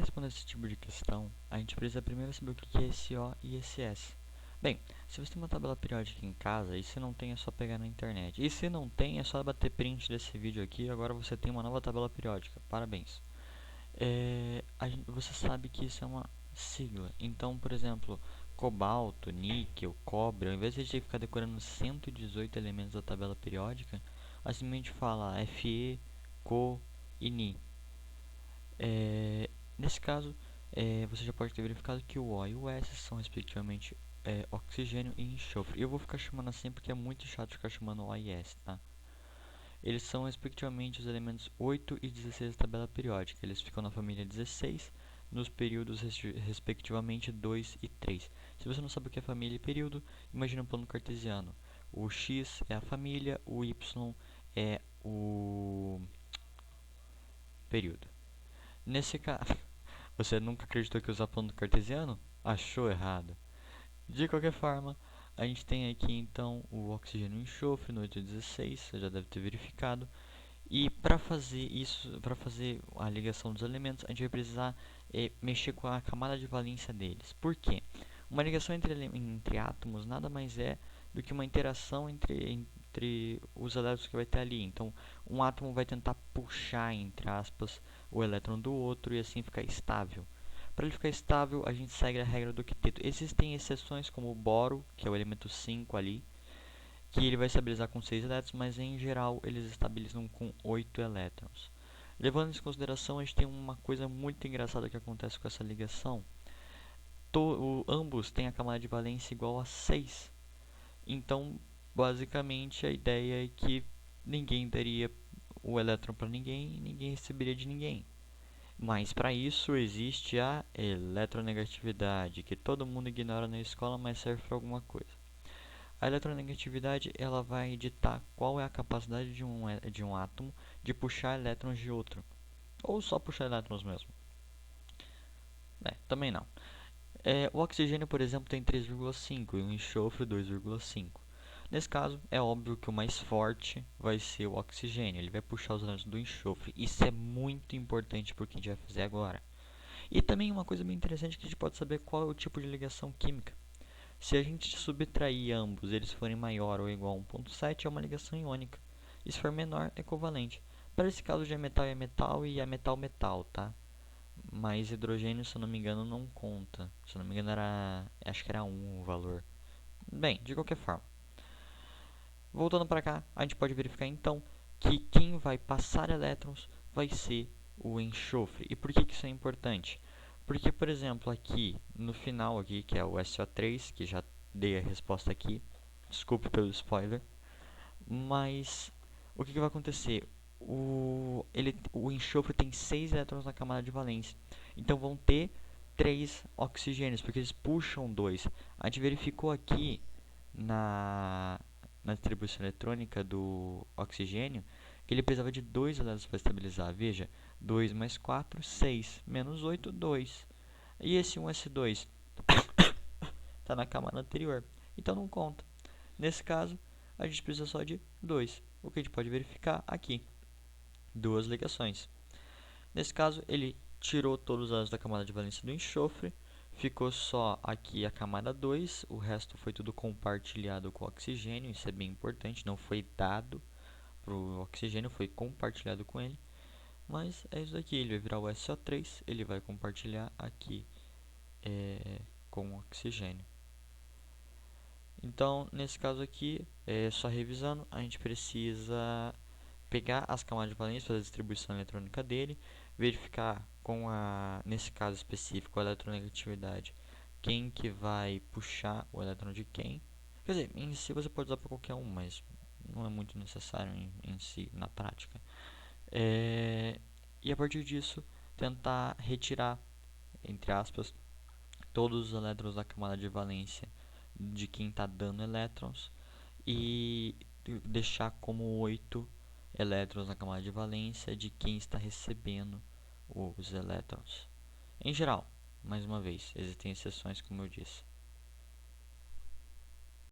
responder esse tipo de questão, a gente precisa primeiro saber o que é esse O e esse S. Bem, se você tem uma tabela periódica em casa e se não tem é só pegar na internet. E se não tem é só bater print desse vídeo aqui e agora você tem uma nova tabela periódica. Parabéns. Você sabe que isso é uma sigla. Então, por exemplo, cobalto, níquel, cobre, ao invés de a gente ficar decorando 118 elementos da tabela periódica, a gente fala Fe, Co e Ni. Nesse caso, você já pode ter verificado que o O e o S são respectivamente oxigênio e enxofre. Eu vou ficar chamando assim porque é muito chato ficar chamando O e S, tá? Eles são respectivamente os elementos 8 e 16 da tabela periódica. Eles ficam na família 16, nos períodos respectivamente 2 e 3. Se você não sabe o que é família e período, imagine um plano cartesiano. O X é a família, o Y é o período. Nesse caso, você nunca acreditou que usar plano cartesiano? Achou errado. De qualquer forma, a gente tem aqui então o oxigênio e o enxofre no 816, você já deve ter verificado. E para fazer isso, para fazer a ligação dos elementos, a gente vai precisar mexer com a camada de valência deles. Por quê? Uma ligação entre átomos nada mais é do que uma interação entre os elétrons que vai ter ali. Então, um átomo vai tentar puxar, entre aspas, o elétron do outro e assim ficar estável. Para ele ficar estável, a gente segue a regra do quinteto. Existem exceções como o boro, que é o elemento 5 ali, que ele vai estabilizar com 6 elétrons, mas em geral eles estabilizam com 8 elétrons. Levando isso em consideração, a gente tem uma coisa muito engraçada que acontece com essa ligação. Ambos têm a camada de valência igual a 6. Então, basicamente, a ideia é que ninguém daria o elétron para ninguém e ninguém receberia de ninguém. Mas para isso existe a eletronegatividade, que todo mundo ignora na escola, mas serve para alguma coisa. A eletronegatividade ela vai ditar qual é a capacidade de um átomo de puxar elétrons de outro. Ou só puxar elétrons mesmo. Também não. O oxigênio, por exemplo, tem 3,5 e o enxofre 2,5. Nesse caso, é óbvio que o mais forte vai ser o oxigênio. Ele vai puxar os elétrons do enxofre. Isso é muito importante para o que a gente vai fazer agora. E também uma coisa bem interessante que a gente pode saber qual é o tipo de ligação química. Se a gente subtrair ambos, eles forem maior ou igual a 1,7, é uma ligação iônica. E se for menor, é covalente. Para esse caso já é metal e é metal-metal, tá? Mas hidrogênio, se eu não me engano, não conta. Se eu não me engano, acho que era 1 o valor. Bem, de qualquer forma. Voltando para cá, a gente pode verificar então que quem vai passar elétrons vai ser o enxofre. E por que isso é importante? Porque, por exemplo, aqui no final, aqui, que é o SO3, que já dei a resposta aqui, desculpe pelo spoiler, mas o que vai acontecer? O enxofre tem 6 elétrons na camada de valência, então vão ter 3 oxigênios, porque eles puxam 2. A gente verificou aqui na distribuição eletrônica do oxigênio que ele precisava de 2 elétrons para estabilizar. Veja, 2 mais 4, 6, menos 8, 2. E esse 1s2 está na camada anterior, então não conta. Nesse caso, a gente precisa só de 2, o que a gente pode verificar aqui. 2 ligações. Nesse caso, ele tirou todos os átomos da camada de valência do enxofre, ficou só aqui a camada 2, o resto foi tudo compartilhado com o oxigênio, isso é bem importante, não foi dado para o oxigênio, foi compartilhado com ele. Mas é isso aqui, ele vai virar o SO3, ele vai compartilhar aqui com o oxigênio. Então, nesse caso aqui, só revisando, a gente precisa pegar as camadas de valência, fazer a distribuição eletrônica dele, verificar nesse caso específico, a eletronegatividade, quem que vai puxar o elétron de quem. Quer dizer, em si você pode usar para qualquer um, mas não é muito necessário em si, na prática. E a partir disso, tentar retirar, entre aspas, todos os elétrons da camada de valência de quem está dando elétrons e deixar como 8 elétrons na camada de valência de quem está recebendo os elétrons. Em geral, mais uma vez, existem exceções, como eu disse.